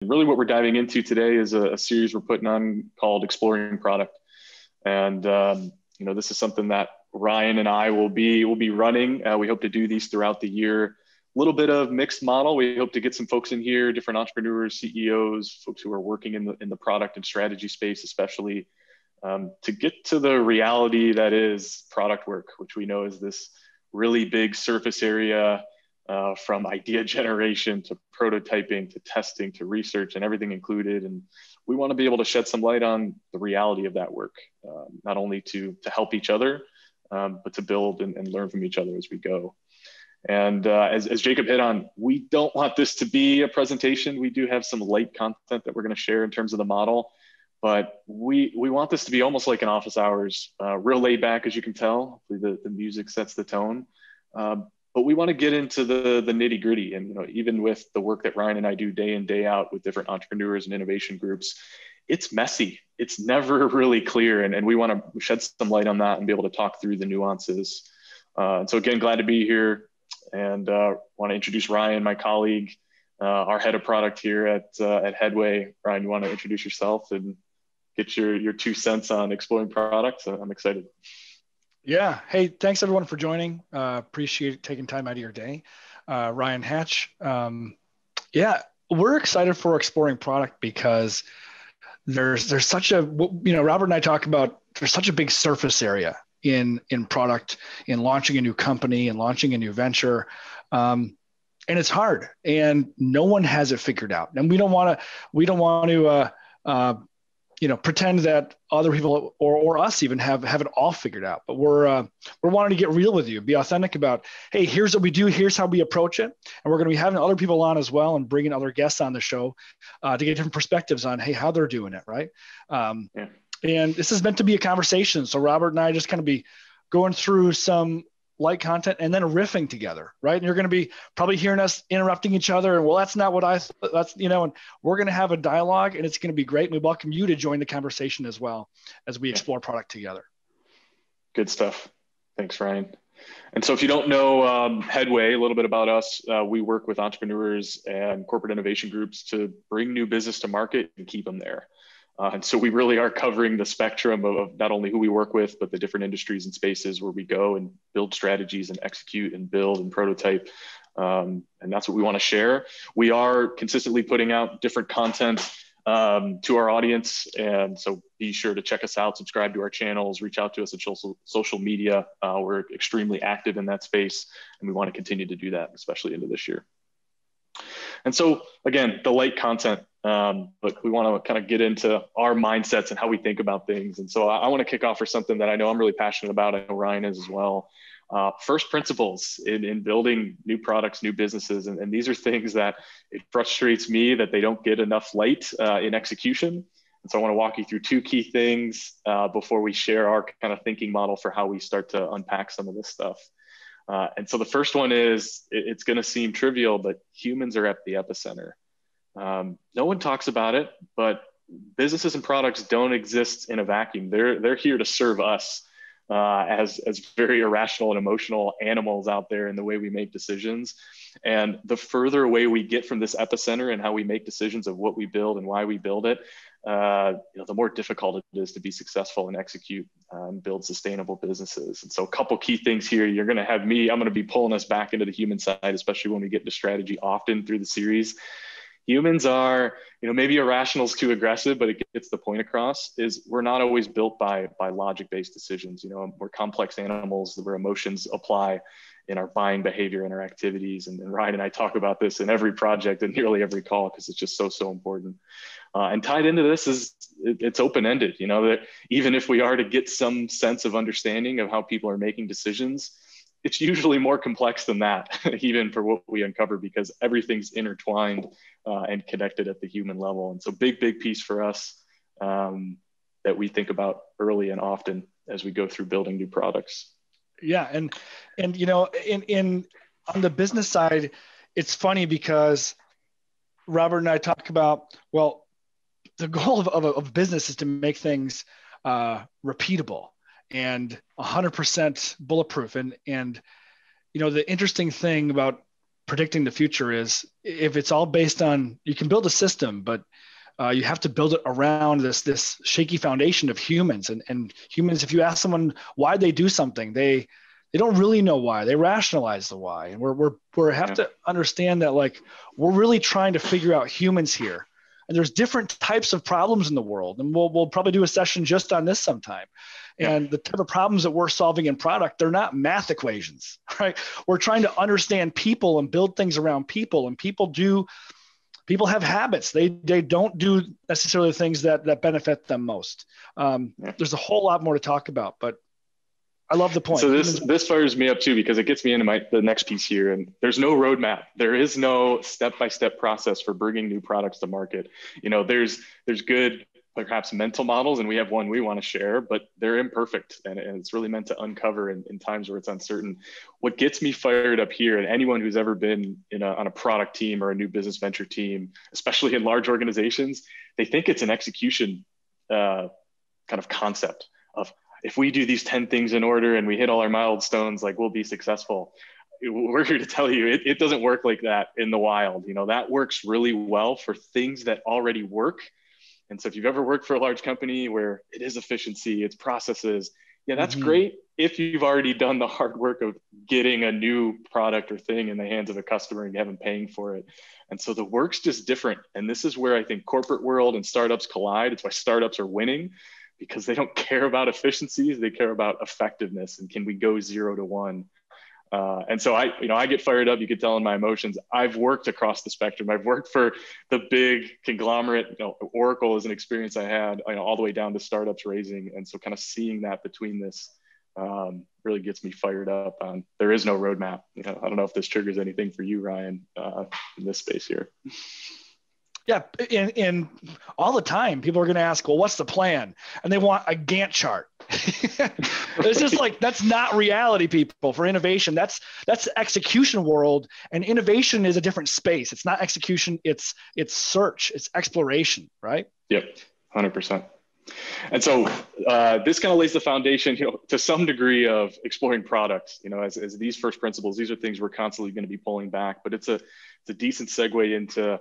Really what we're diving into today is a series we're putting on called Exploring Product. And, this is something that Ryan and I will be running. We hope to do these throughout the year. A little bit of mixed model. We hope to get some folks in here, different entrepreneurs, CEOs, folks who are working in the product and strategy space, especially to get to the reality that is product work, which we know is this really big surface area from idea generation to prototyping to testing to research and everything included. And we want to be able to shed some light on the reality of that work, not only to help each other, but to build and learn from each other as we go. And as Jacob hit on, we don't want this to be a presentation. We do have some light content that we're going to share in terms of the model, but we want this to be almost like an office hours, real laid back, as you can tell. The music sets the tone. But we want to get into the nitty gritty. And, even with the work that Ryan and I do day in, day out with different entrepreneurs and innovation groups, it's messy. It's never really clear. And we want to shed some light on that and be able to talk through the nuances. And so again, glad to be here and want to introduce Ryan, my colleague, our head of product here at Headway. Ryan, you want to introduce yourself and get your 2 cents on exploring products? I'm excited. Yeah. Hey, thanks everyone for joining. Appreciate taking time out of your day. Ryan Hatch. Yeah, we're excited for exploring product because there's such a, Robert and I talk about, there's such a big surface area in product, in launching a new company and launching a new venture. And it's hard and no one has it figured out. And we don't want to, pretend that other people or us even have it all figured out. But we're wanting to get real with you, be authentic about, hey, here's what we do, here's how we approach it. And we're going to be having other people on as well and bringing other guests on the show to get different perspectives on, hey, how they're doing it, right? Yeah. And this is meant to be a conversation. So Robert and I just kind of be going through some light content and then riffing together, right? And you're going to be probably hearing us interrupting each other. And well, that's not what and we're going to have a dialogue and it's going to be great. And we welcome you to join the conversation as well as we explore product together. Good stuff. Thanks, Ryan. And so if you don't know Headway, a little bit about us, we work with entrepreneurs and corporate innovation groups to bring new business to market and keep them there. And so we really are covering the spectrum of not only who we work with, but the different industries and spaces where we go and build strategies and execute and build and prototype. And that's what we want to share. We are consistently putting out different content to our audience. And so be sure to check us out, subscribe to our channels, reach out to us at social media. We're extremely active in that space and we want to continue to do that, especially into this year. And so again, the light content, but we want to kind of get into our mindsets and how we think about things. And so I want to kick off for something that I know I'm really passionate about. I know Ryan is as well. First principles in building new products, new businesses. And these are things that it frustrates me that they don't get enough light in execution. And so I want to walk you through 2 key things before we share our kind of thinking model for how we start to unpack some of this stuff. And so the first one is, it's going to seem trivial, but humans are at the epicenter. No one talks about it, but businesses and products don't exist in a vacuum. They're here to serve us as very irrational and emotional animals out there in the way we make decisions. And the further away we get from this epicenter and how we make decisions of what we build and why we build it, the more difficult it is to be successful and execute and build sustainable businesses. And so a couple key things here. I'm going to be pulling us back into the human side, especially when we get into strategy often through the series. Humans are, maybe irrational is too aggressive, but it gets the point across, is we're not always built by logic-based decisions. We're complex animals where emotions apply in our buying behavior and our activities. And Ryan and I talk about this in every project and nearly every call because it's just so important. And tied into this is it's open-ended, that even if we are to get some sense of understanding of how people are making decisions, it's usually more complex than that, even for what we uncover, because everything's intertwined and connected at the human level. And so big piece for us that we think about early and often as we go through building new products. Yeah. And in on the business side, it's funny because Robert and I talk about, well, the goal of business is to make things repeatable and 100% bulletproof. And the interesting thing about predicting the future is if it's all based on, you can build a system, but you have to build it around this shaky foundation of humans. And humans, if you ask someone why they do something, they don't really know why. They rationalize the why. And we have to understand that, like, we're really trying to figure out humans here. And there's different types of problems in the world. And we'll probably do a session just on this sometime. And the type of problems that we're solving in product, they're not math equations, right? We're trying to understand people and build things around people. And people have habits. They don't do necessarily things that benefit them most. There's a whole lot more to talk about, but I love the point. So this fires me up too, because it gets me into the next piece here. And there's no roadmap. There is no step-by-step process for bringing new products to market. There's good, perhaps, mental models, and we have one we want to share, but they're imperfect, and it's really meant to uncover in times where it's uncertain. What gets me fired up here, and anyone who's ever been on a product team or a new business venture team, especially in large organizations, they think it's an execution kind of concept of, if we do these 10 things in order and we hit all our milestones, like, we'll be successful. We're here to tell you it doesn't work like that in the wild. That works really well for things that already work. And so if you've ever worked for a large company where it is efficiency, it's processes, that's great if you've already done the hard work of getting a new product or thing in the hands of a customer and you haven't paying for it. And so the work's just different. And this is where I think corporate world and startups collide. It's why startups are winning, because they don't care about efficiencies, they care about effectiveness, and can we go 0 to 1? And so I get fired up. You could tell in my emotions. I've worked across the spectrum. I've worked for the big conglomerate. Oracle is an experience I had, all the way down to startups raising. And so kind of seeing that between this really gets me fired up. There is no roadmap. I don't know if this triggers anything for you, Ryan, in this space here. Yeah, and all the time, people are going to ask, well, what's the plan? And they want a Gantt chart. It's just like, that's not reality, people. For innovation, that's the execution world, and innovation is a different space. It's not execution, it's search, it's exploration, right? Yep, 100%. And so this kind of lays the foundation, to some degree, of exploring products. As these first principles, these are things we're constantly going to be pulling back, but it's a decent segue into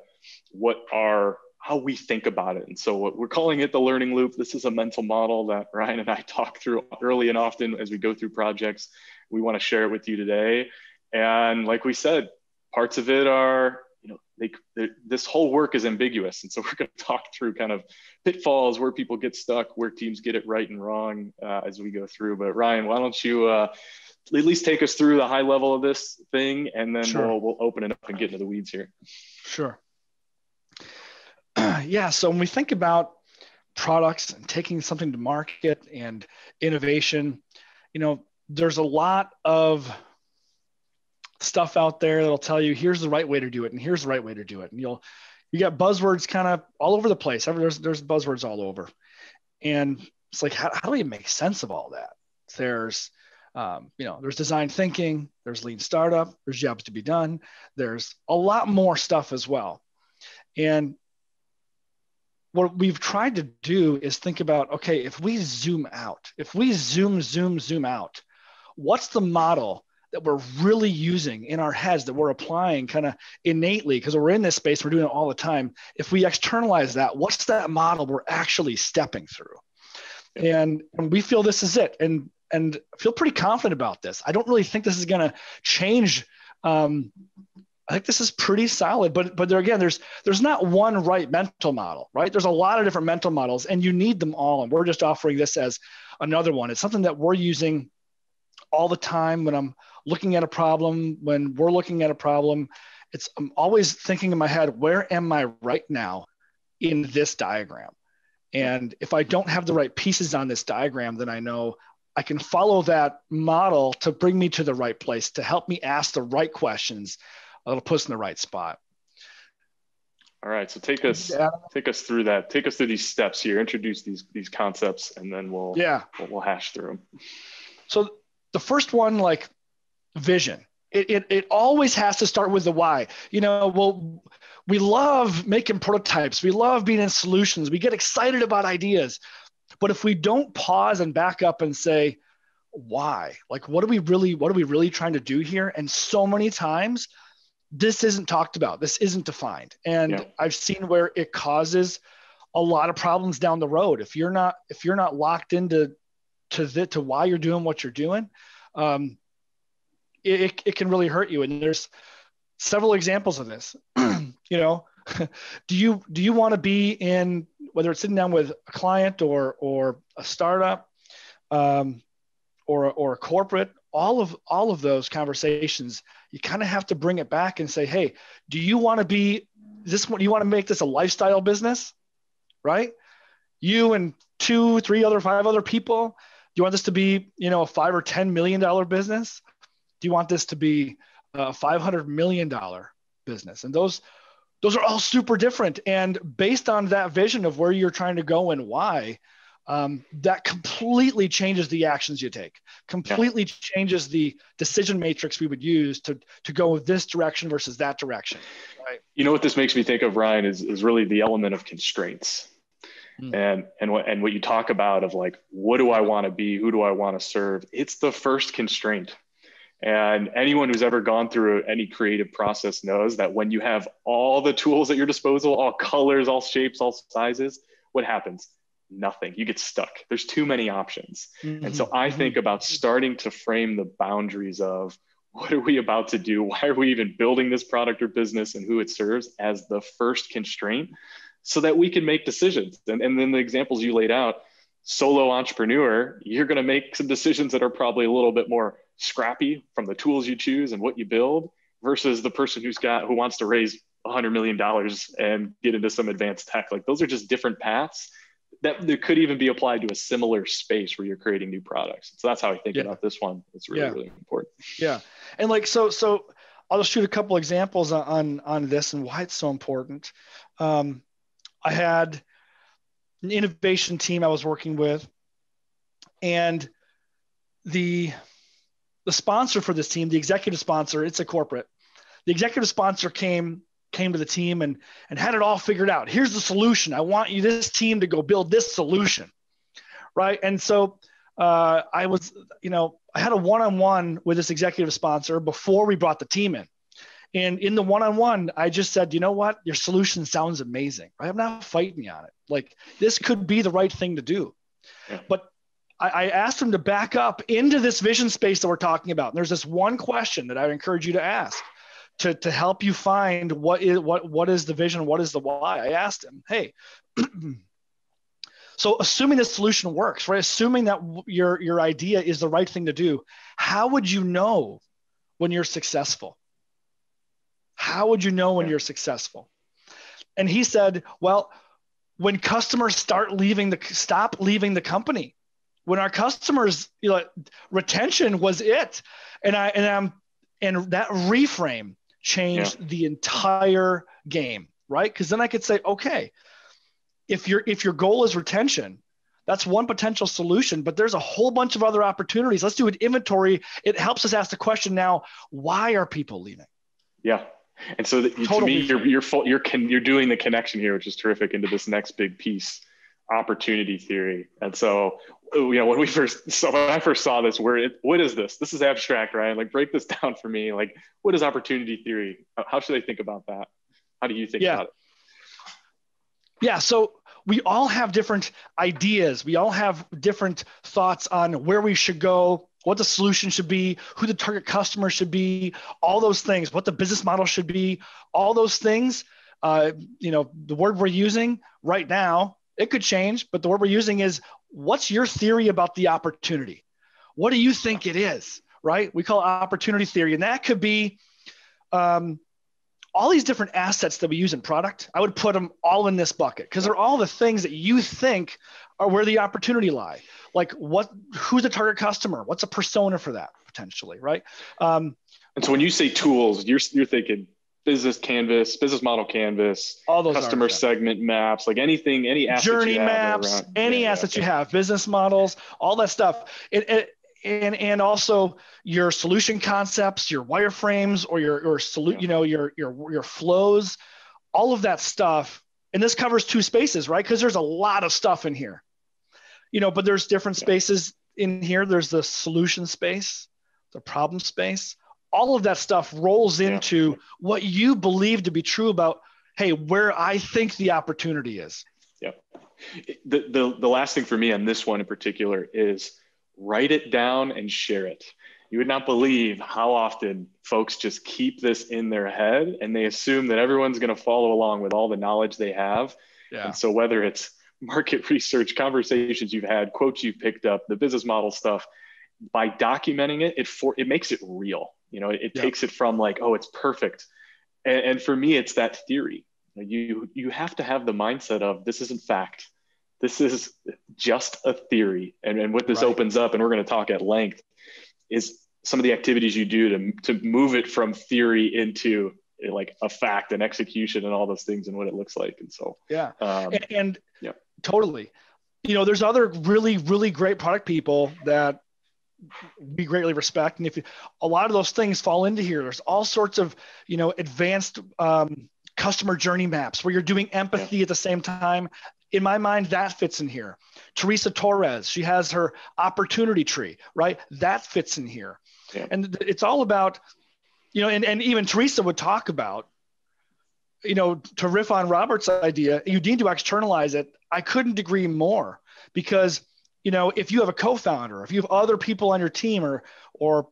how we think about it. And so what we're calling it the learning loop. This is a mental model that Ryan and I talk through early and often as we go through projects. We want to share it with you today. And like we said, parts of it are, this whole work is ambiguous. And so we're going to talk through kind of pitfalls, where people get stuck, where teams get it right and wrong as we go through. But Ryan, why don't you at least take us through the high level of this thing, and then we'll open it up and get into the weeds here. Sure. So when we think about products and taking something to market and innovation, there's a lot of stuff out there that'll tell you, here's the right way to do it, and here's the right way to do it. And you got buzzwords kind of all over the place. There's buzzwords all over. And it's like, how do we make sense of all that? There's design thinking, there's lean startup, there's jobs to be done. There's a lot more stuff as well. And what we've tried to do is think about, okay, if we zoom out, if we zoom out, what's the model that we're really using in our heads, that we're applying kind of innately, because we're in this space, we're doing it all the time. If we externalize that, what's that model we're actually stepping through? And we feel this is it, and feel pretty confident about this. I don't really think this is going to change. I think this is pretty solid, but there again, there's not one right mental model, right? There's a lot of different mental models, and you need them all. And we're just offering this as another one. It's something that we're using all the time when I'm looking at a problem, when we're looking at a problem. I'm always thinking in my head, where am I right now in this diagram? And if I don't have the right pieces on this diagram, then I know I can follow that model to bring me to the right place, to help me ask the right questions. That'll put us in the right spot. All right. So take us through that. Take us through these steps here. Introduce these concepts, and then we'll hash through them. So the first one, like vision, it always has to start with the why. We love making prototypes. We love being in solutions. We get excited about ideas. But if we don't pause and back up and say, why? Like, what are we really trying to do here? And so many times this isn't talked about. This isn't defined. And I've seen where it causes a lot of problems down the road. If you're not locked into why you're doing what you're doing, it can really hurt you. And there's several examples of this. Do you want to be in, whether it's sitting down with a client or a startup, or a corporate, all of those conversations, you kind of have to bring it back and say, hey, do you want to be this one? You want to make this a lifestyle business, right? You and 2, 3 other, 5 other people. Do you want this to be, a $5 or $10 million business? Do you want this to be a $500 million business? And those are all super different. And based on that vision of where you're trying to go and why, that completely changes the actions you take, completely changes the decision matrix we would use to go this direction versus that direction. Right. You know what this makes me think of, Ryan, is really the element of constraints. And what you talk about of like, what do I want to be? Who do I want to serve? It's the first constraint. And anyone who's ever gone through any creative process knows that when you have all the tools at your disposal, all colors, all shapes, all sizes, what happens? Nothing. You get stuck. There's too many options. And so I think about starting to frame the boundaries of what are we about to do? Why are we even building this product or business and who it serves as the first constraint so that we can make decisions. And then the examples you laid out, solo entrepreneur, you're going to make some decisions that are probably a little bit more scrappy from the tools you choose and what you build versus the person who wants to raise $100 million and get into some advanced tech. Like those are just different paths that could even be applied to a similar space where you're creating new products. So that's how I think about this one. It's really, really important. Yeah. And like, so I'll just shoot a couple examples on this and why it's so important. I had an innovation team I was working with, and the sponsor for this team, the executive sponsor, it's a corporate. The executive sponsor came to the team and had it all figured out. Here's the solution. I want this team to go build this solution. Right. And so I had a one-on-one with this executive sponsor before we brought the team in. And in the one-on-one, I just said, you know what? Your solution sounds amazing. Right? I'm not fighting you on it. Like this could be the right thing to do. Yeah. But I asked him to back up into this vision space that we're talking about. And there's this one question that I would encourage you to ask to help you find what is the vision, what is the why. I asked him, hey, so assuming this solution works, right? Assuming that your idea is the right thing to do, how would you know when you're successful? How would you know when you're successful? And he said, well, when customers stop leaving the company, when our customers, retention was it. And that reframe changed the entire game, right? Because then I could say, okay, if your goal is retention, that's one potential solution, but there's a whole bunch of other opportunities. Let's do an inventory. It helps us ask the question now, why are people leaving? Yeah. And so to me, you're doing the connection here, which is terrific, into this next big piece, opportunity theory. And so, when I first saw this, what is this? This is abstract, right? Like break this down for me. Like, what is opportunity theory? How should I think about that? How do you think about it? Yeah. So we all have different ideas. We all have different thoughts on where we should go, what the solution should be, who the target customer should be, all those things, what the business model should be, all those things. The word we're using right now, it could change, but the word we're using is, what's your theory about the opportunity? What do you think it is, right? We call it opportunity theory. And that could be all these different assets that we use in product. I would put them all in this bucket because they're all the things that you think are where the opportunity lie. Like who's the target customer? What's a persona for that potentially, right? And so when you say tools, you're thinking business canvas, business model canvas, all those customer segment maps, like anything, any asset journey maps, any assets you have, business models, all that stuff. And also your solution concepts, your wireframes, or your flows, all of that stuff. And this covers 2 spaces, right? Because there's a lot of stuff in here, but there's different spaces in here. There's the solution space, the problem space. all of that stuff rolls into what you believe to be true about, hey, where I think the opportunity is. Yeah. The last thing for me on this one in particular is write it down and share it. You would not believe how often folks just keep this in their head and they assume that everyone's going to follow along with all the knowledge they have. Yeah. And so whether it's market research, conversations you've had, quotes you've picked up, the business model stuff, by documenting it, it makes it real. It takes it from like, oh, it's perfect. And for me, it's that theory. You have to have the mindset of this isn't fact. This is just a theory. And what this opens up, and we're going to talk at length, is some of the activities you do to move it from theory into like a fact and execution and all those things and what it looks like. And so, totally. There's other really, really great product people that we greatly respect. And a lot of those things fall into here, there's all sorts of, advanced customer journey maps where you're doing empathy at the same time. In my mind, that fits in here. Teresa Torres, she has her opportunity tree, right? That fits in here. Yeah. And it's all about, and even Teresa would talk about, to riff on Robert's idea, you need to externalize it. I couldn't agree more, because, if you have a co-founder, if you have other people on your team or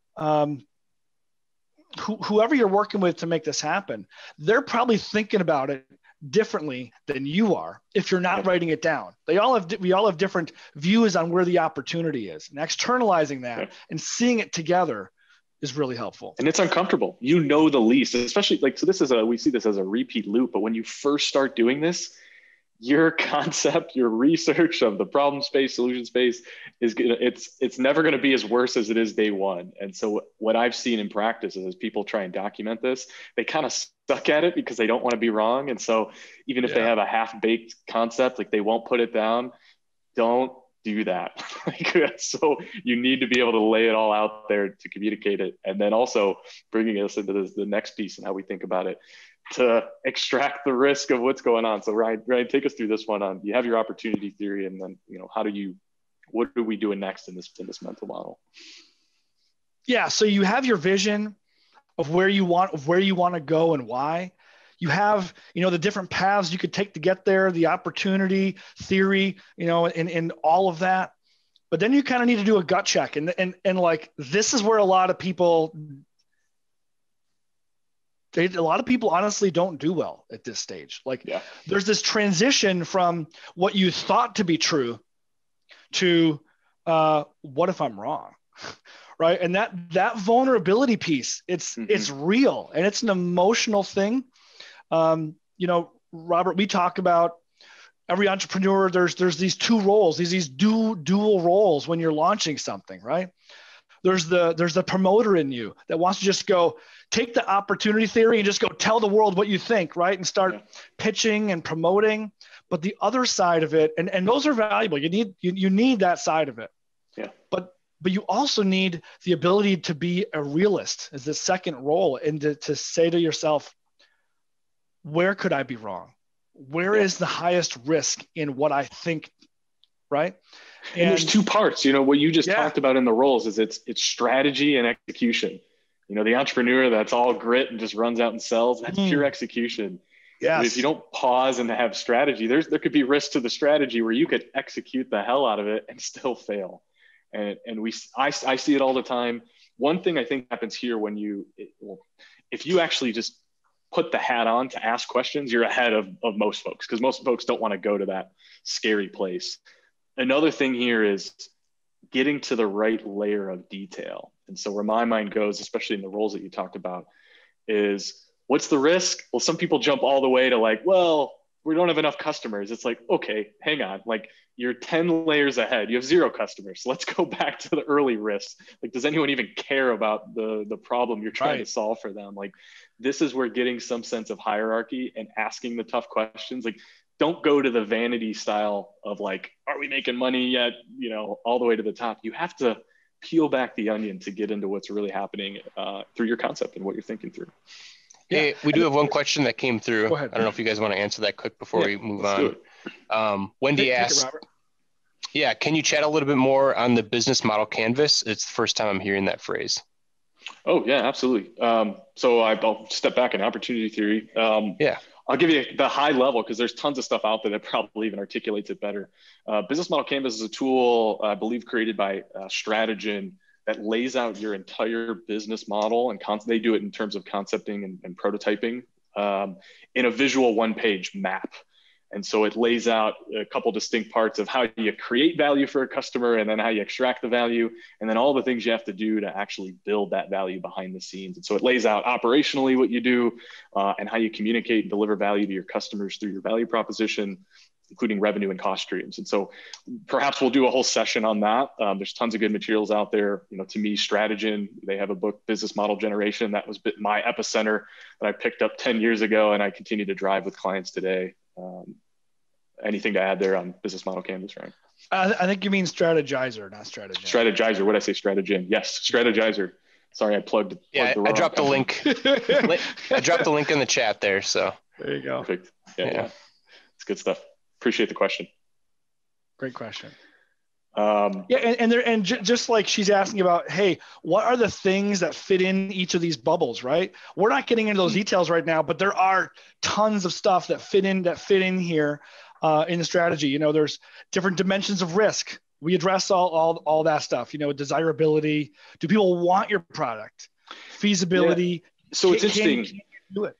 whoever you're working with to make this happen, they're probably thinking about it differently than you are if you're not writing it down. We all have different views on where the opportunity is, and externalizing that and seeing it together is really helpful. And it's uncomfortable. the least, especially we see this as a repeat loop, but when you first start doing this, your concept, your research of the problem space, solution space it's never going to be as worse as it is day one. And so what I've seen in practice is as people try and document this, they kind of suck at it because they don't want to be wrong. And so even if they have a half-baked concept, like they won't put it down, don't do that. So you need to be able to lay it all out there to communicate it. And then also bringing us into the next piece and how we think about it, to extract the risk of what's going on. So Ryan, take us through this one on, you have your opportunity theory, and then, what are we doing next in this mental model? Yeah. So you have your vision of where you want to go and why. You have, the different paths you could take to get there, the opportunity theory, and all of that. But then you kind of need to do a gut check. And like, this is where a lot of people honestly don't do well at this stage. Like there's this transition from what you thought to be true to what if I'm wrong? Right. And that vulnerability piece, it's real, and it's an emotional thing. Robert, we talk about every entrepreneur, there's these two roles, these dual roles when you're launching something, right? There's the promoter in you that wants to just go take the opportunity theory and just go tell the world what you think, right? And start pitching and promoting. But the other side of it, and those are valuable. You need that side of it. Yeah. But you also need the ability to be a realist as the second role, and to say to yourself, where could I be wrong? Where is the highest risk in what I think, right? And there's two parts, what you just talked about in the roles is it's strategy and execution. The entrepreneur that's all grit and just runs out and sells, that's pure execution. Yes. If you don't pause and have strategy, there could be risk to the strategy where you could execute the hell out of it and still fail. And I see it all the time. One thing I think happens here if you actually just put the hat on to ask questions, you're ahead of most folks, because most folks don't want to go to that scary place. Another thing here is getting to the right layer of detail. And so where my mind goes, especially in the roles that you talked about, is what's the risk? Well, some people jump all the way to like, well, we don't have enough customers. It's like, okay, hang on. Like, you're 10 layers ahead. You have 0 customers. So let's go back to the early risks. Like, does anyone even care about the problem you're trying to solve for them? Like, this is where getting some sense of hierarchy and asking the tough questions, like, don't go to the vanity style of like, are we making money yet? All the way to the top. You have to peel back the onion to get into what's really happening through your concept and what you're thinking through. Hey, we do have one question that came through. Go ahead. I don't know if you guys want to answer that quick before we move on. Wendy asked, can you chat a little bit more on the business model canvas? It's the first time I'm hearing that phrase. Oh yeah, absolutely. So I'll step back in opportunity theory. Yeah. I'll give you the high level because there's tons of stuff out there that probably even articulates it better. Business Model Canvas is a tool, I believe, created by Strategist that lays out your entire business model, and they do it in terms of concepting and prototyping in a visual one-page map. And so it lays out a couple distinct parts of how you create value for a customer, and then how you extract the value, and then all the things you have to do to actually build that value behind the scenes. And so it lays out operationally what you do and how you communicate and deliver value to your customers through your value proposition, including revenue and cost streams. And so perhaps we'll do a whole session on that. There's tons of good materials out there. To me, Strategist, they have a book, Business Model Generation. That was my epicenter that I picked up 10 years ago, and I continue to drive with clients today. Anything to add there on Business Model Canvas, Ryan? I think you mean Strategizer, not Strategist. Strategizer. What did I say? Strategist. Yes, Strategizer. Sorry, I plugged I dropped the link. I dropped the link in the chat there. So there you go. Perfect. Yeah. It's good stuff. Appreciate the question. Great question. Just like she's asking about, hey, what are the things that fit in each of these bubbles, right? We're not getting into those details right now, but there are tons of stuff that fit in here in the strategy. There's different dimensions of risk. We address all that stuff. Desirability. Do people want your product? Feasibility. Yeah. So it's interesting. Can you do it?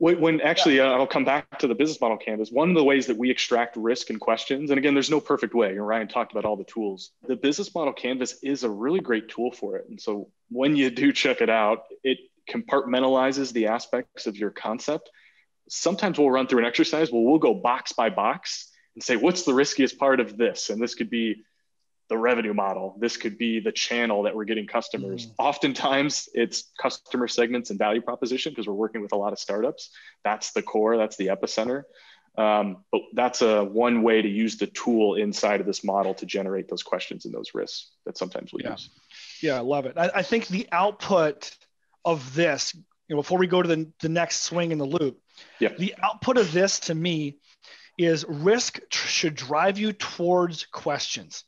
When actually, I'll come back to the Business Model Canvas. One of the ways that we extract risk and questions, and again, there's no perfect way. Ryan talked about all the tools. The Business Model Canvas is a really great tool for it. And so when you do check it out, it compartmentalizes the aspects of your concept. Sometimes we'll run through an exercise where we'll go box by box and say, what's the riskiest part of this? And this could be the revenue model. This could be the channel that we're getting customers. Oftentimes it's customer segments and value proposition because we're working with a lot of startups. That's the core, that's the epicenter. But that's one way to use the tool inside of this model to generate those questions and those risks that sometimes we use. Yeah, I love it. I think the output of this, before we go to the next swing in the loop, the output of this to me is risk should drive you towards questions.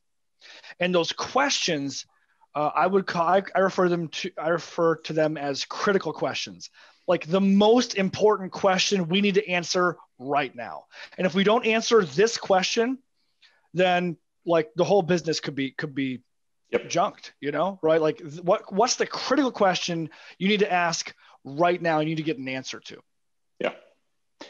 And those questions, I refer to them as critical questions, like the most important question we need to answer right now. And if we don't answer this question, then like the whole business could be junked, right? Like what's the critical question you need to ask right now? You need to get an answer to. Yeah.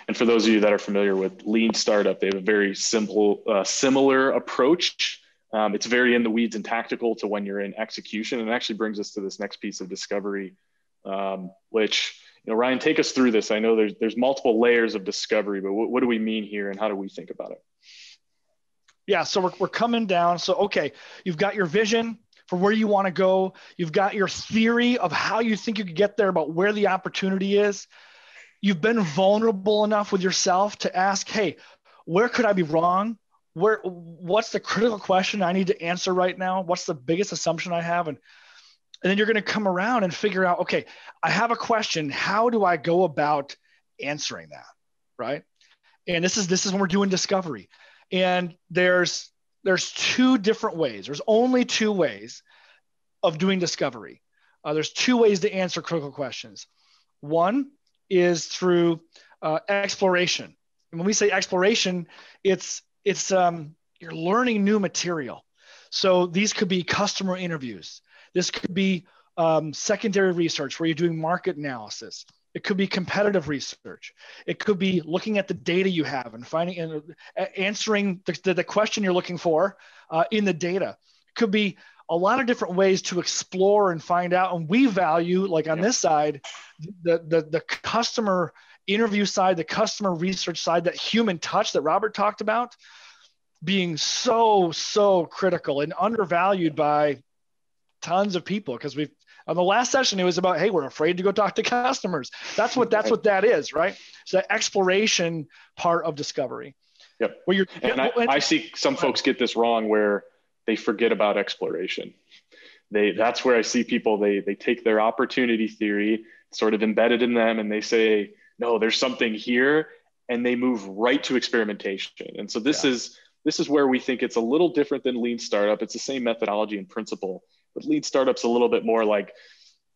And for those of you that are familiar with Lean Startup, they have a very simple, similar approach. It's very in the weeds and tactical to when you're in execution, and it actually brings us to this next piece of discovery, which, Ryan, take us through this. I know there's multiple layers of discovery, but what do we mean here and how do we think about it? Yeah, so we're coming down. So, okay, you've got your vision for where you want to go. You've got your theory of how you think you could get there, about where the opportunity is. You've been vulnerable enough with yourself to ask, hey, where could I be wrong? What's the critical question I need to answer right now? What's the biggest assumption I have? And then you're going to come around and figure out, okay, I have a question. How do I go about answering that? Right. And this is when we're doing discovery. And there's two different ways. There's only two ways of doing discovery. There's two ways to answer critical questions. One is through exploration. And when we say exploration, it's you're learning new material. So these could be customer interviews. This could be secondary research where you're doing market analysis. It could be competitive research. It could be looking at the data you have and finding and answering the question you're looking for in the data. It could be a lot of different ways to explore and find out. And we value, like on this side, the customer interview side, the customer research side, that human touch that Robert talked about, being so critical and undervalued by tons of people. Because on the last session, it was about, hey, we're afraid to go talk to customers. That's what that is, right? So that exploration part of discovery. Yep. I see some folks get this wrong where they forget about exploration. That's where I see people, they take their opportunity theory sort of embedded in them and they say, no, there's something here, and they move right to experimentation. And so this is where we think it's a little different than Lean Startup. It's the same methodology and principle, but Lean Startup's a little bit more like,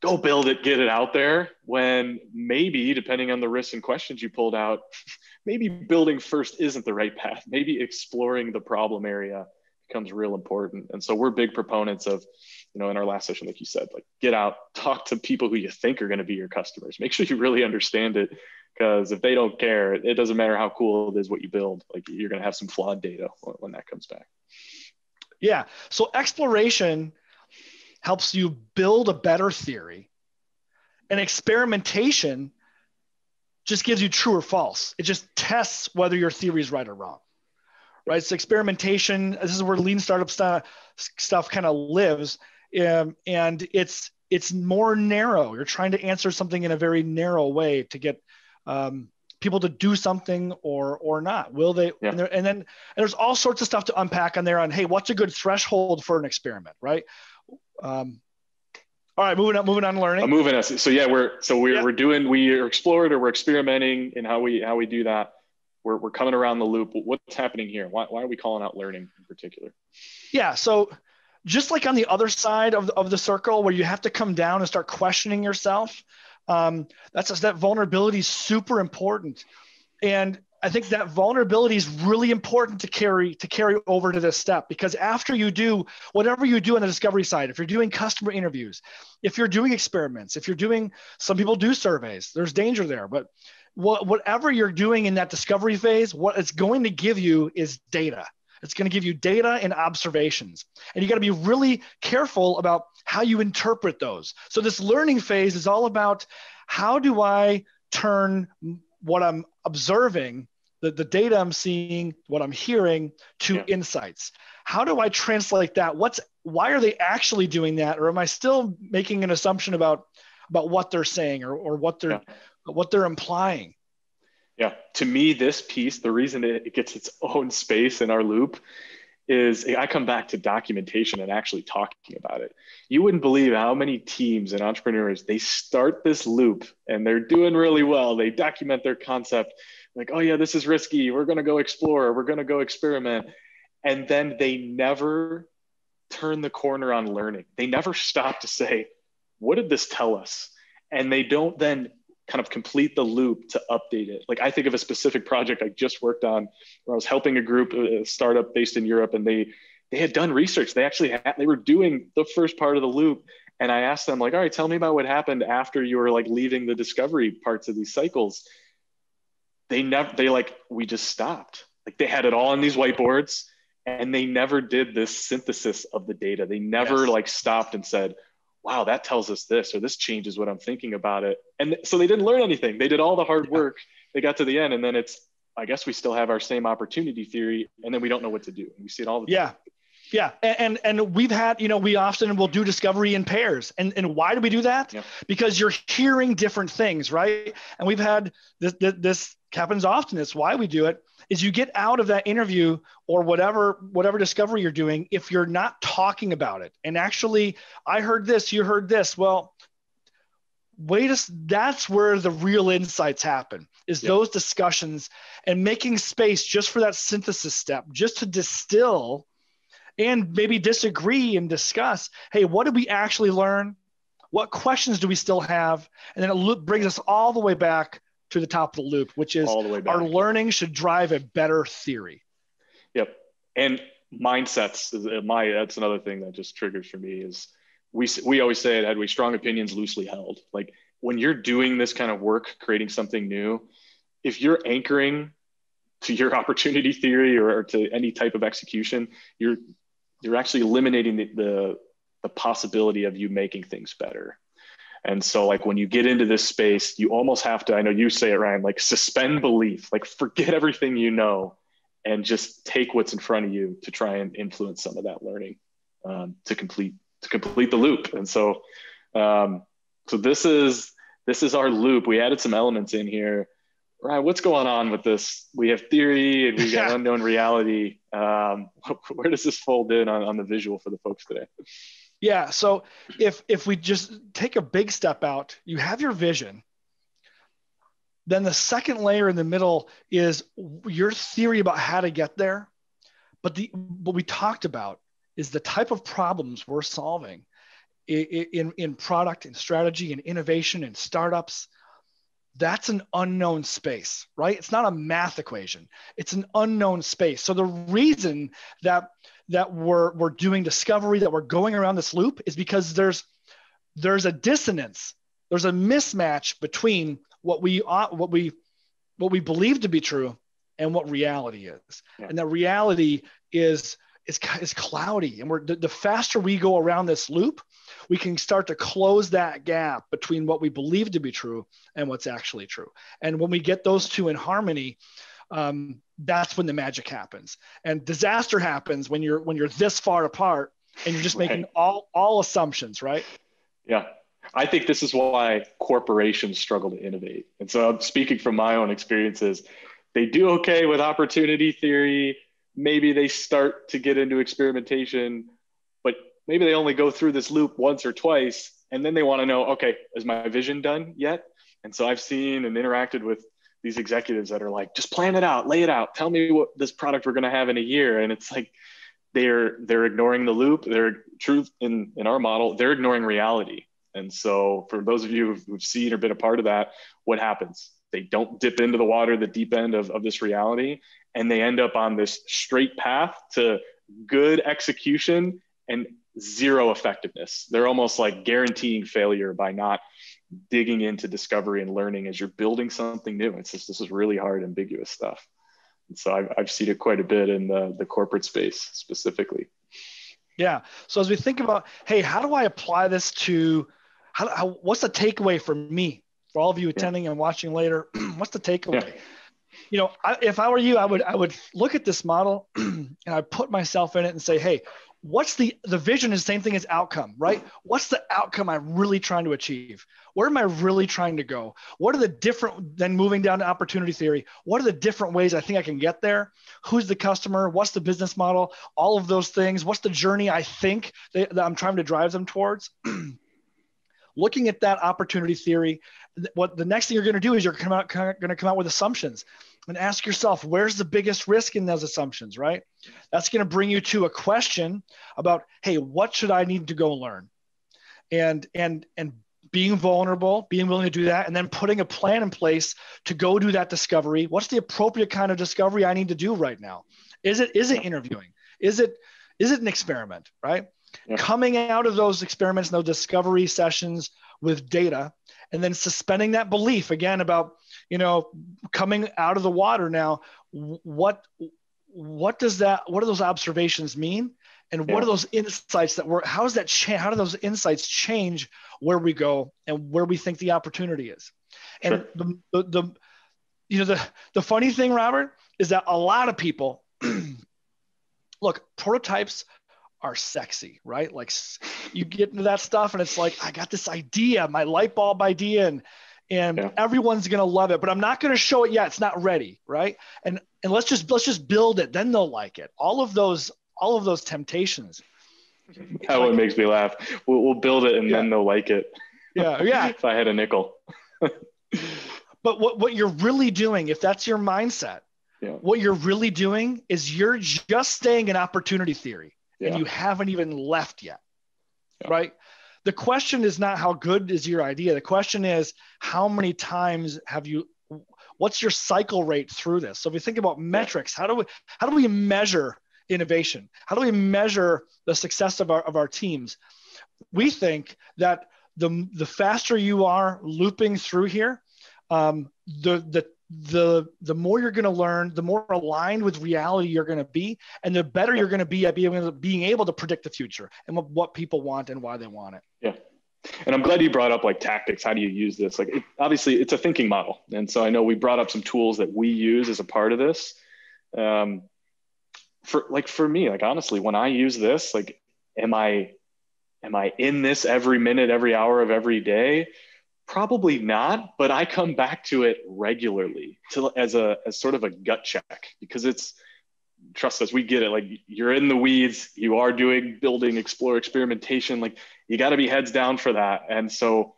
go build it, get it out there, when maybe, depending on the risks and questions you pulled out, maybe building first isn't the right path. Maybe exploring the problem area becomes real important. And so we're big proponents of, in our last session, like you said, like get out, talk to people who you think are going to be your customers. Make sure you really understand it, because if they don't care, it doesn't matter how cool it is what you build. Like you're going to have some flawed data when that comes back. Yeah. So exploration helps you build a better theory, and experimentation just gives you true or false. It just tests whether your theory is right or wrong. Right. So experimentation, this is where lean startup stuff kind of lives. And it's more narrow. You're trying to answer something in a very narrow way to get people to do something or not. Will they? Yeah. And there's all sorts of stuff to unpack on there on, hey, what's a good threshold for an experiment, right? All right, moving on to learning. Moving us. So yeah, we're exploring or we're experimenting in how we do that. We're coming around the loop. What's happening here? Why are we calling out learning in particular? Yeah. So just like on the other side of the circle, where you have to come down and start questioning yourself, that vulnerability is super important. And I think that vulnerability is really important to carry over to this step, because after you do whatever you do on the discovery side, if you're doing customer interviews, if you're doing experiments, if you're doing, some people do surveys, there's danger there, but whatever you're doing in that discovery phase, what it's going to give you is data. It's going to give you data and observations. And you got to be really careful about how you interpret those. So this learning phase is all about, how do I turn what I'm observing, the data I'm seeing, what I'm hearing, to insights? How do I translate that? Why are they actually doing that? Or am I still making an assumption about what they're saying or what they're implying? Yeah, to me, this piece, the reason it gets its own space in our loop is I come back to documentation and actually talking about it. You wouldn't believe how many teams and entrepreneurs, they start this loop and they're doing really well. They document their concept like, oh yeah, this is risky. We're going to go explore. We're going to go experiment. And then they never turn the corner on learning. They never stop to say, what did this tell us? And they don't then kind of complete the loop to update it. Like I think of a specific project I just worked on where I was helping a group, a startup based in Europe, and they had done research. They were doing the first part of the loop. And I asked them like, all right, tell me about what happened after you were like leaving the discovery parts of these cycles. We just stopped. Like they had it all on these whiteboards and they never did this synthesis of the data. They never stopped and said, wow, that tells us this, or this changes what I'm thinking about it. And so they didn't learn anything. They did all the hard work. They got to the end, and then I guess we still have our same opportunity theory, and then we don't know what to do. And we see it all the time. Yeah. And we've had, we often will do discovery in pairs. And why do we do that? Yeah. Because you're hearing different things, right? And we've had this happens often. It's why we do it, is you get out of that interview or whatever discovery you're doing, if you're not talking about it. And actually, I heard this, you heard this. Well, that's where the real insights happen, is those discussions and making space just for that synthesis step, just to distill and maybe disagree and discuss, hey, what did we actually learn? What questions do we still have? And then it brings us all the way back to the top of the loop, which is our learning should drive a better theory. Yep. And mindsets, that's another thing that just triggers for me is we always say at Headway, strong opinions loosely held. Like when you're doing this kind of work, creating something new, if you're anchoring to your opportunity theory or to any type of execution, you're actually eliminating the possibility of you making things better. And so like when you get into this space, you almost have to, I know you say it, Ryan, like suspend belief, like forget everything you know and just take what's in front of you to try and influence some of that learning to complete the loop. And so this is our loop. We added some elements in here. Ryan, what's going on with this? We have theory and we got unknown reality. Where does this fold in on the visual for the folks today? Yeah. So if we just take a big step out, you have your vision. Then the second layer in the middle is your theory about how to get there. But what we talked about is the type of problems we're solving. in product and strategy and innovation and startups, that's an unknown space, right? It's not a math equation. It's an unknown space. So the reason that we're doing discovery, that we're going around this loop, is because there's a dissonance. There's a mismatch between what we believe to be true and what reality is. Yeah. And that reality is cloudy. And the faster we go around this loop, we can start to close that gap between what we believe to be true and what's actually true. And when we get those two in harmony, that's when the magic happens. And disaster happens when you're this far apart and you're just making all assumptions, right? Yeah. I think this is why corporations struggle to innovate. And so I'm speaking from my own experiences. They do okay with opportunity theory. Maybe they start to get into experimentation, but maybe they only go through this loop once or twice. And then they want to know, okay, is my vision done yet? And so I've seen and interacted with these executives that are like, just plan it out, lay it out. Tell me what this product we're going to have in a year. And it's like, they're ignoring the loop. They're truth in our model, they're ignoring reality. And so for those of you who've seen or been a part of that, what happens? They don't dip into the water, the deep end of this reality, and they end up on this straight path to good execution and zero effectiveness. They're almost like guaranteeing failure by not digging into discovery and learning as you're building something new. It's just, this is really hard, ambiguous stuff. And so I've seen it quite a bit in the corporate space specifically. Yeah. So as we think about, hey, how do I apply this to, what's the takeaway for me, for all of you attending and watching later? What's the takeaway? Yeah. You know, if I were you, I would look at this model and I'd put myself in it and say, hey, what's the vision is the same thing as outcome, right? What's the outcome I'm really trying to achieve? Where am I really trying to go? What are the different, then moving down to opportunity theory, what are the different ways I think I can get there? Who's the customer? What's the business model? All of those things. What's the journey I think that I'm trying to drive them towards? Looking at that opportunity theory, what the next thing you're going to do is you're going to come out with assumptions and ask yourself, where's the biggest risk in those assumptions, right? That's going to bring you to a question about, hey, what should I need to go learn? And being vulnerable, being willing to do that, and then putting a plan in place to go do that discovery. What's the appropriate kind of discovery I need to do right now? Is it interviewing? Is it an experiment, right? Yeah. Coming out of those experiments and those discovery sessions with data, and then suspending that belief again about, you know, coming out of the water now, what do those observations mean? And what are those insights how do those insights change where we go and where we think the opportunity is? And the funny thing, Robert, is that a lot of people look, prototypes are sexy, right? Like you get into that stuff and it's like, I got this idea, my light bulb idea, and everyone's going to love it, but I'm not going to show it yet. It's not ready. Right. And let's just build it. Then they'll like it. All of those temptations. That one makes me laugh. We'll build it and then they'll like it. Yeah. Yeah. If I had a nickel. But what you're really doing, if that's your mindset, what you're really doing is you're just staying in opportunity theory. And you haven't even left yet, right? The question is not how good is your idea. The question is how many times what's your cycle rate through this? So if you think about metrics, how do we measure innovation? How do we measure the success of our teams? We think that the faster you are looping through here, the more you're going to learn, the more aligned with reality you're going to be, and the better you're going to be at being able to predict the future and what people want and why they want it. Yeah. And I'm glad you brought up like tactics. How do you use this? Like, obviously it's a thinking model. And so I know we brought up some tools that we use as a part of this. For me, like, honestly, when I use this, like, am I in this every minute, every hour of every day? Probably not, but I come back to it regularly as sort of a gut check, because trust us, we get it. Like, you're in the weeds, you are doing building, explore, experimentation. Like, you got to be heads down for that. And so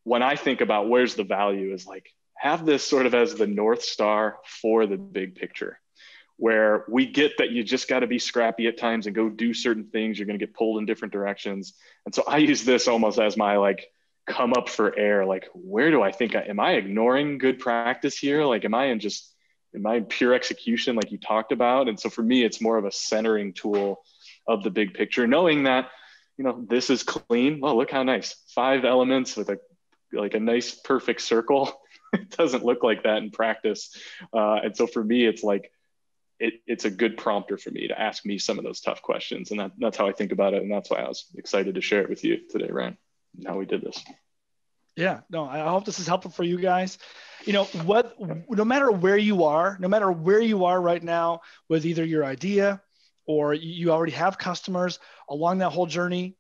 when I think about where's the value, is like, have this sort of as the North Star for the big picture. where we get that you just got to be scrappy at times and go do certain things. You're going to get pulled in different directions. And so I use this almost as my like come up for air. Like, where do I think am I ignoring good practice here? Like, am I in pure execution like you talked about? And so for me, it's more of a centering tool of the big picture, knowing that, this is clean. Oh, look how nice. 5 elements with a nice perfect circle. It doesn't look like that in practice. And so for me, it's like, it's a good prompter for me to ask me some of those tough questions. And that's how I think about it. And that's why I was excited to share it with you today, Ryan, and how we did this. Yeah, no, I hope this is helpful for you guys. No matter where you are right now with either your idea or you already have customers along that whole journey,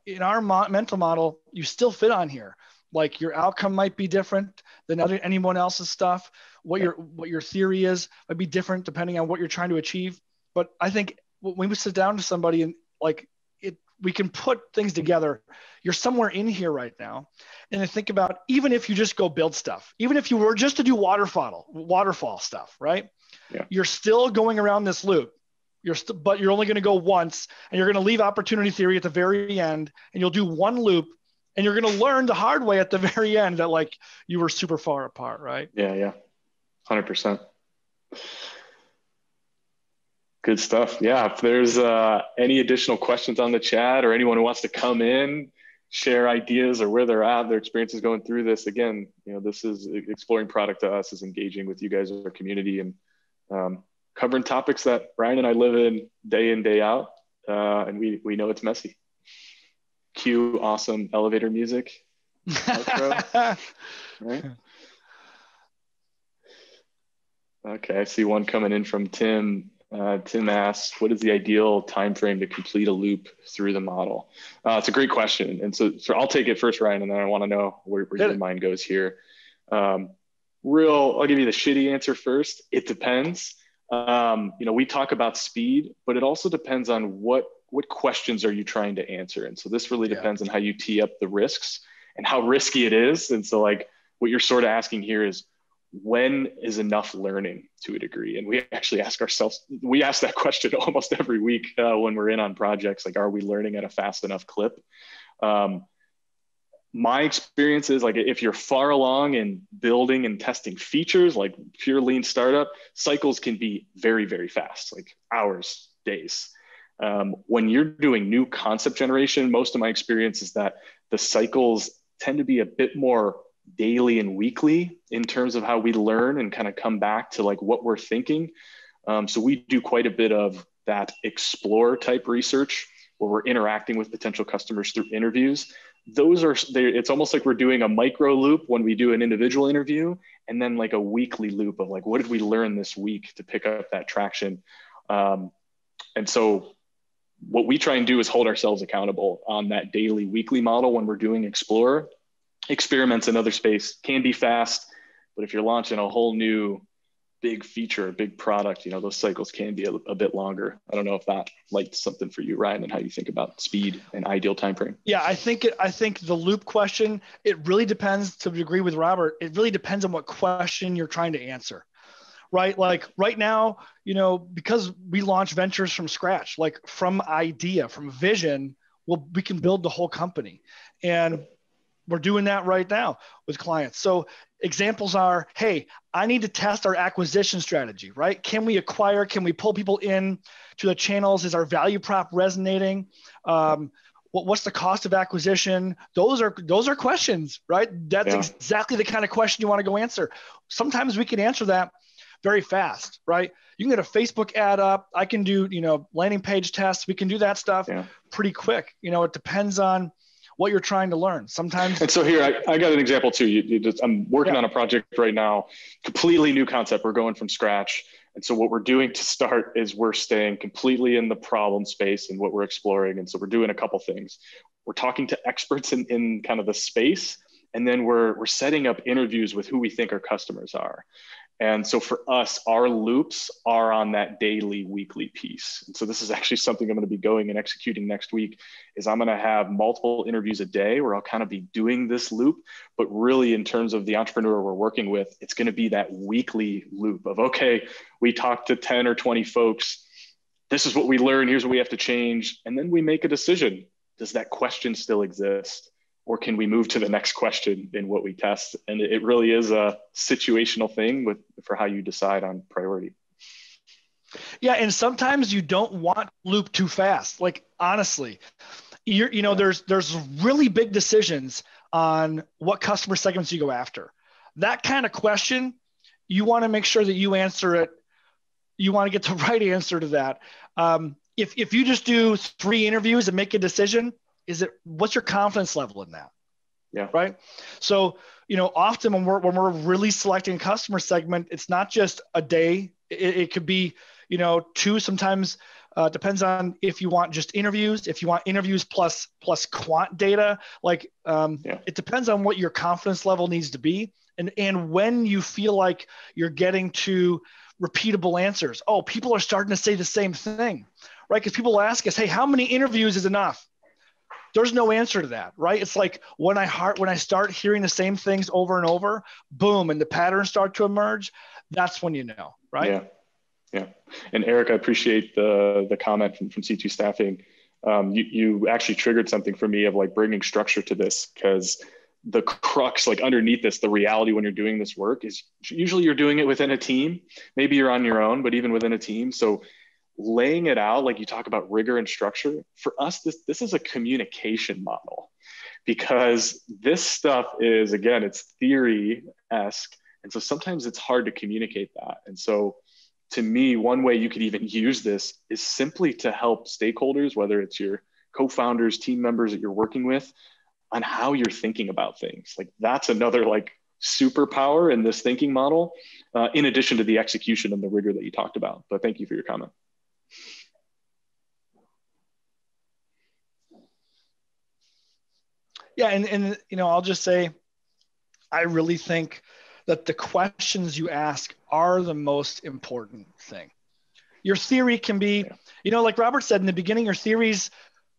in our mental model, you still fit on here. Like your outcome might be different than anyone else's stuff. What your theory is might be different depending on what you're trying to achieve. But I think when we sit down to somebody and we can put things together. You're somewhere in here right now. And I think about, even if you just go build stuff, even if you were just to do waterfall stuff, right? Yeah. You're still going around this loop. But you're only going to go once, and you're going to leave opportunity theory at the very end, and you'll do one loop, and you're going to learn the hard way at the very end that like you were super far apart, right? Yeah. 100%. Good stuff. Yeah. If there's any additional questions on the chat or anyone who wants to come in, share ideas or where they're at, their experiences going through this, again, this is exploring product to us is engaging with you guys as our community and covering topics that Ryan and I live in, day out. And we know it's messy. Cue awesome elevator music. Outro. Right. Okay. I see one coming in from Tim. Tim asks, what is the ideal time frame to complete a loop through the model? It's a great question. And so I'll take it first, Ryan, and then I want to know where your mind goes here. I'll give you the shitty answer first. It depends. We talk about speed, but it also depends on what questions are you trying to answer. And so this really depends on how you tee up the risks and how risky it is. And so like what you're sort of asking here is, when is enough learning to a degree? And we actually ask that question almost every week when we're in on projects, like, are we learning at a fast enough clip? My experience is like, if you're far along in building and testing features, like pure lean startup, cycles can be very, very fast, like hours, days. When you're doing new concept generation, most of my experience is that the cycles tend to be a bit more daily and weekly in terms of how we learn and kind of come back to like what we're thinking. So we do quite a bit of that explore type research where we're interacting with potential customers through interviews. It's almost like we're doing a micro loop when we do an individual interview, and then like a weekly loop of like, what did we learn this week to pick up that traction? And so what we try and do is hold ourselves accountable on that daily, weekly model when we're doing explore. Experiments in other space can be fast, but if you're launching a whole new big feature, a big product, those cycles can be a bit longer. I don't know if that lights something for you, Ryan, and how you think about speed and ideal time frame. Yeah, I think the loop question, it really depends, to a degree with Robert, it really depends on what question you're trying to answer. Right? Like right now, because we launch ventures from scratch, like from idea, from vision, we can build the whole company. And we're doing that right now with clients. So examples are, hey, I need to test our acquisition strategy, right? Can we acquire? Can we pull people in to the channels? Is our value prop resonating? What's the cost of acquisition? Those are questions, right? That's exactly the kind of question you want to go answer. Sometimes we can answer that very fast, right? You can get a Facebook ad up. I can do, landing page tests. We can do that stuff pretty quick. It depends on what you're trying to learn sometimes. And so here, I got an example too. I'm working on a project right now, completely new concept. We're going from scratch. And so what we're doing to start is we're staying completely in the problem space and what we're exploring. And so we're doing a couple things. We're talking to experts in kind of the space. And then we're setting up interviews with who we think our customers are. And so for us, our loops are on that daily, weekly piece. And so this is actually something I'm going to be going and executing next week is I'm going to have multiple interviews a day where I'll kind of be doing this loop, but really in terms of the entrepreneur we're working with, it's going to be that weekly loop of, okay, we talked to 10 or 20 folks. This is what we learned. Here's what we have to change. And then we make a decision. Does that question still exist? Or can we move to the next question in what we test? And it really is a situational thing for how you decide on priority. Yeah, and sometimes you don't want loop too fast. Like honestly, there's really big decisions on what customer segments you go after. That kind of question, you want to make sure that you answer it. You want to get the right answer to that. If you just do 3 interviews and make a decision, what's your confidence level in that? Yeah. Right. So, often when we're really selecting a customer segment, it's not just a day. It could be, 2, sometimes depends on if you want just interviews, if you want interviews plus quant data, it depends on what your confidence level needs to be. And when you feel like you're getting to repeatable answers. Oh, people are starting to say the same thing, right? Because people ask us, hey, how many interviews is enough? There's no answer to that, right? It's like when I start hearing the same things over and over, boom, and the patterns start to emerge, that's when you know, right? Yeah. And Eric, I appreciate the comment from C2 Staffing. You actually triggered something for me of like bringing structure to this, because the crux, like underneath this, the reality when you're doing this work is usually you're doing it within a team. Maybe you're on your own, but even within a team. So laying it out, like you talk about rigor and structure, for us, this is a communication model, because this stuff is, again, it's theory-esque. And so sometimes it's hard to communicate that. And so to me, one way you could even use this is simply to help stakeholders, whether it's your co-founders, team members that you're working with, on how you're thinking about things. Like that's another like superpower in this thinking model, in addition to the execution and the rigor that you talked about. But thank you for your comment. Yeah, and I'll just say, I really think that the questions you ask are the most important thing. Your theory can be, like Robert said in the beginning, your theory's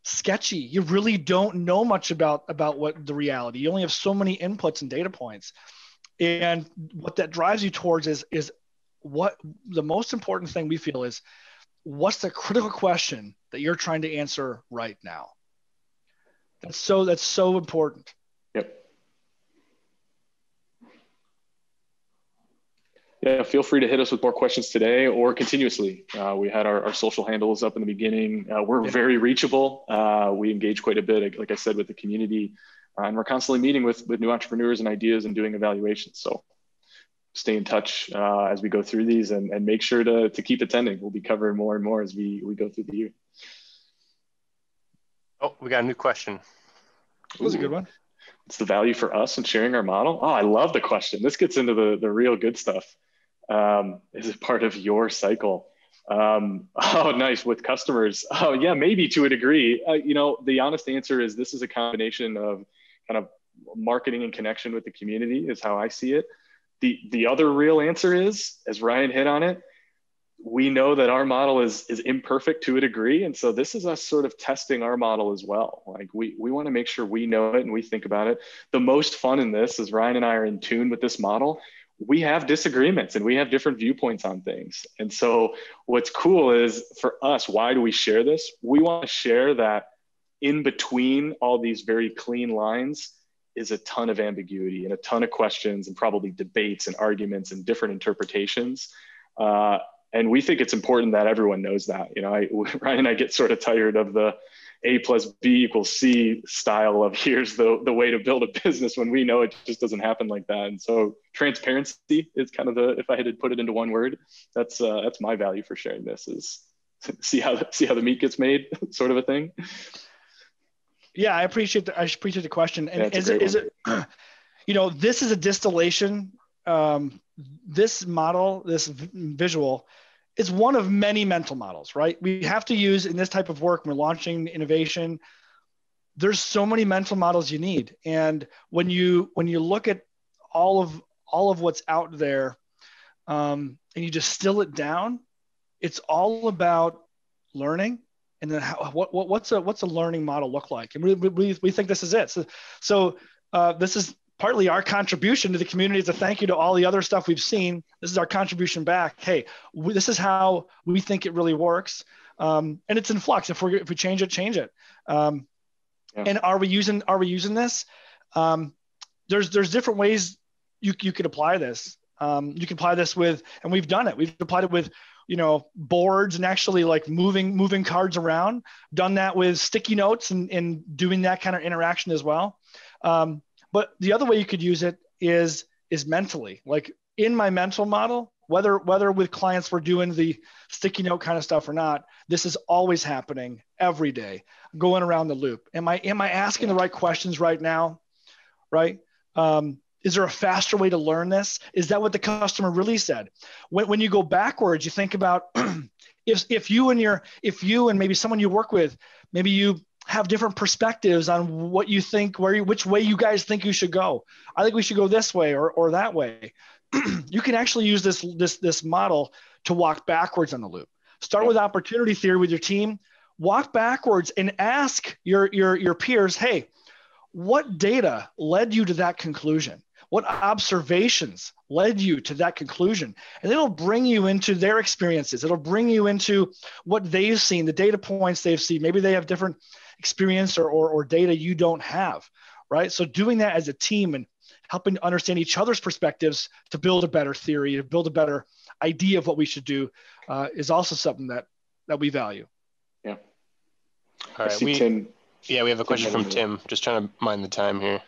sketchy. You really don't know much about what the reality. You only have so many inputs and data points. And what that drives you towards is what the most important thing we feel is, what's the critical question that you're trying to answer right now? That's so important. Yep. Yeah, feel free to hit us with more questions today or continuously. We had our social handles up in the beginning. We're very reachable. We engage quite a bit, like I said, with the community. And we're constantly meeting with new entrepreneurs and ideas and doing evaluations. So stay in touch as we go through these, and make sure to keep attending. We'll be covering more and more as we go through the year. Oh, we got a new question. That was a good one. It's the value for us in sharing our model. Oh, I love the question. This gets into the real good stuff. Is it part of your cycle? Oh, nice. With customers. Oh, yeah, maybe to a degree. The honest answer is this is a combination of kind of marketing and connection with the community is how I see it. The other real answer is, as Ryan hit on it, we know that our model is imperfect to a degree. And so this is us sort of testing our model as well. Like we want to make sure we know it and we think about it. The most fun in this is Ryan and I are in tune with this model. We have disagreements and we have different viewpoints on things. And so what's cool is for us, why do we share this? We want to share that in between all these very clean lines is a ton of ambiguity and a ton of questions and probably debates and arguments and different interpretations. And we think it's important that everyone knows that. Ryan and I get sort of tired of the A plus B equals C style of here's the way to build a business, when we know it just doesn't happen like that. And so transparency is kind of if I had to put it into one word, that's my value for sharing this, is see how the meat gets made, sort of a thing. Yeah, I appreciate the question. And is it this is a distillation. This model, this visual, is one of many mental models, right? We have to use in this type of work, when we're launching innovation, there's so many mental models you need. And when you look at all of what's out there, and you distill it down, it's all about learning. And then what's a learning model look like? And we think this is it. So this is partly our contribution to the community. It's a thank you to all the other stuff we've seen. This is our contribution back. Hey, this is how we think it really works. And it's in flux. If we change it, change it. And are we using this? There's different ways you could apply this. You can apply this with, and we've done it. We've applied it with, boards and actually like moving cards around. Done that with sticky notes and doing that kind of interaction as well. But the other way you could use it is mentally. Like in my mental model, whether with clients we're doing the sticky note kind of stuff or not, this is always happening every day, going around the loop. Am I asking the right questions right now? Right? Is there a faster way to learn this? Is that what the customer really said? When you go backwards, you think about if you and maybe someone you work with, maybe you have different perspectives on what you think, which way you guys think you should go. I think we should go this way or that way. You can actually use this model to walk backwards on the loop. Start with opportunity theory with your team, walk backwards and ask your peers, hey, what data led you to that conclusion? What observations led you to that conclusion? And it'll bring you into their experiences. It'll bring you into what they've seen, the data points they've seen. Maybe they have different experience or data you don't have, right? So doing that as a team and helping to understand each other's perspectives to build a better theory, to build a better idea of what we should do is also something that we value. Yeah. All right. We have a question from Tim. Just trying to mind the time here.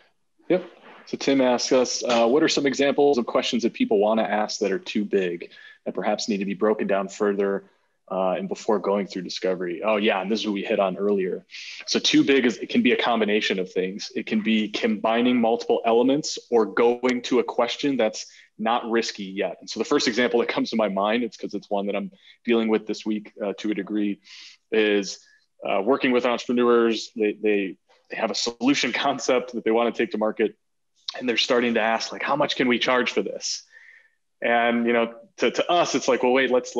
Yep. So Tim asks us, what are some examples of questions that people want to ask that are too big, that perhaps need to be broken down further and before going through discovery? Oh yeah, and this is what we hit on earlier. So too big it can be a combination of things. It can be combining multiple elements or going to a question that's not risky yet. And so the first example that comes to my mind, it's because it's one that I'm dealing with this week to a degree, is working with entrepreneurs. They have a solution concept that they want to take to market. And they're starting to ask, like, how much can we charge for this? And, to us, it's like, well, wait, let's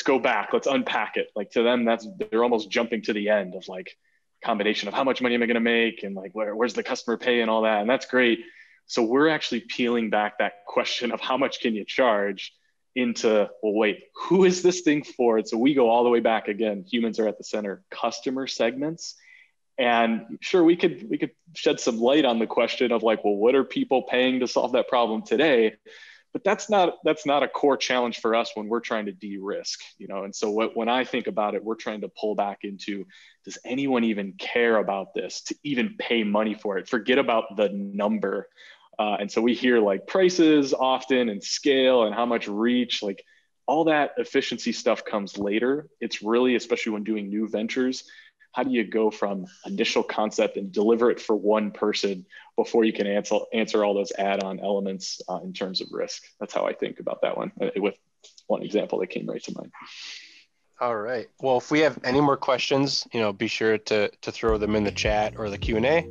go back. Let's unpack it. Like to them, they're almost jumping to the end of like combination of how much money am I going to make? And like, where's the customer pay and all that. And that's great. So we're actually peeling back that question of how much can you charge into, well, wait, who is this thing for? And so we go all the way back again. Humans are at the center, customer segments. And sure, we could shed some light on the question of like, well, what are people paying to solve that problem today? But that's not a core challenge for us when we're trying to de-risk, And so when I think about it, we're trying to pull back into, does anyone even care about this to even pay money for it? Forget about the number. And so we hear like prices often and scale and how much reach, like all that efficiency stuff comes later. It's really, especially when doing new ventures, how do you go from initial concept and deliver it for one person before you can answer all those add-on elements in terms of risk? That's how I think about that one, with one example that came right to mind. All right. Well, if we have any more questions, be sure to throw them in the chat or the Q&A.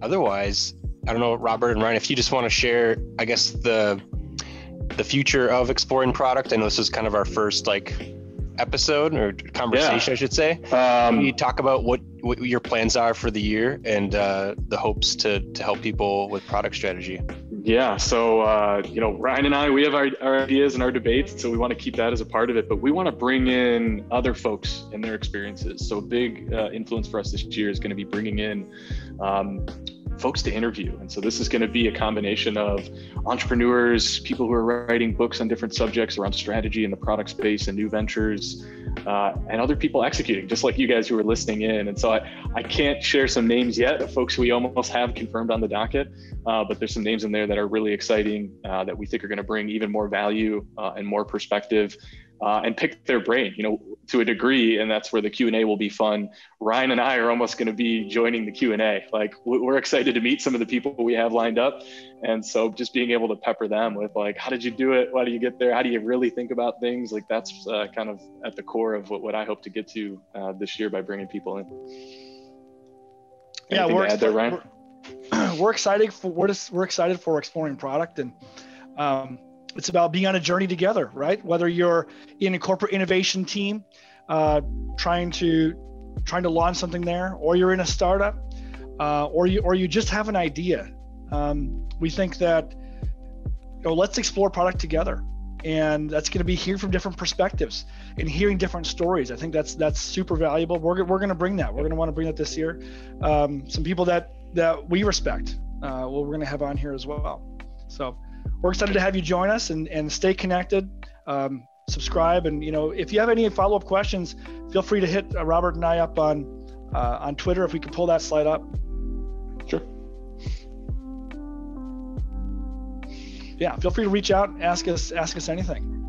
Otherwise, I don't know, Robert and Ryan, if you just want to share, I guess, the future of Exploring Product. I know this is kind of our first episode or conversation, I should say. Can you talk about what your plans are for the year and the hopes to help people with product strategy? Yeah. So, Ryan and I, we have our ideas and our debates, so we want to keep that as a part of it, but we want to bring in other folks and their experiences. So a big influence for us this year is going to be bringing in folks to interview. And so this is going to be a combination of entrepreneurs, people who are writing books on different subjects around strategy in the product space and new ventures, and other people executing, just like you guys who are listening in. And so I can't share some names yet of folks who we almost have confirmed on the docket, but there's some names in there that are really exciting that we think are going to bring even more value and more perspective. And pick their brain, to a degree, and that's where the Q&A will be fun. Ryan and I are almost going to be joining the Q&A. Like, we're excited to meet some of the people we have lined up, and so just being able to pepper them with like, how did you do it? Why do you get there? How do you really think about things? Like, that's kind of at the core of what I hope to get to this year by bringing people in. Yeah, we're excited. Ryan? We're excited for Exploring Product, and it's about being on a journey together, right? Whether you're in a corporate innovation team, trying to launch something there, or you're in a startup, or you just have an idea. We think that, let's explore product together, and that's going to be hearing from different perspectives and hearing different stories. I think that's super valuable. We're going to bring that. We're going to want to bring that this year. Some people that we respect, we're going to have on here as well. So we're excited to have you join us and stay connected. Subscribe, and if you have any follow-up questions, feel free to hit Robert and I up on Twitter, if we could pull that slide up. Sure. Yeah, feel free to reach out and ask us anything.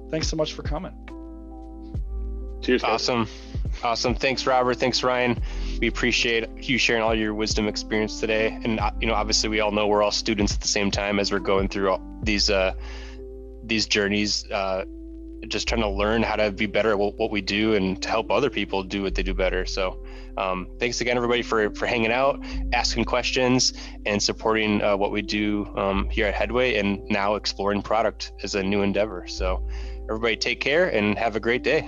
Thanks so much for coming. Cheers, guys. Awesome. Thanks, Robert. Thanks, Ryan. We appreciate you sharing all your wisdom experience today. And obviously we all know we're all students at the same time as we're going through all these journeys, just trying to learn how to be better at what we do and to help other people do what they do better. So thanks again, everybody, for hanging out, asking questions, and supporting what we do here at Headway, and now exploring product as a new endeavor. So everybody take care and have a great day.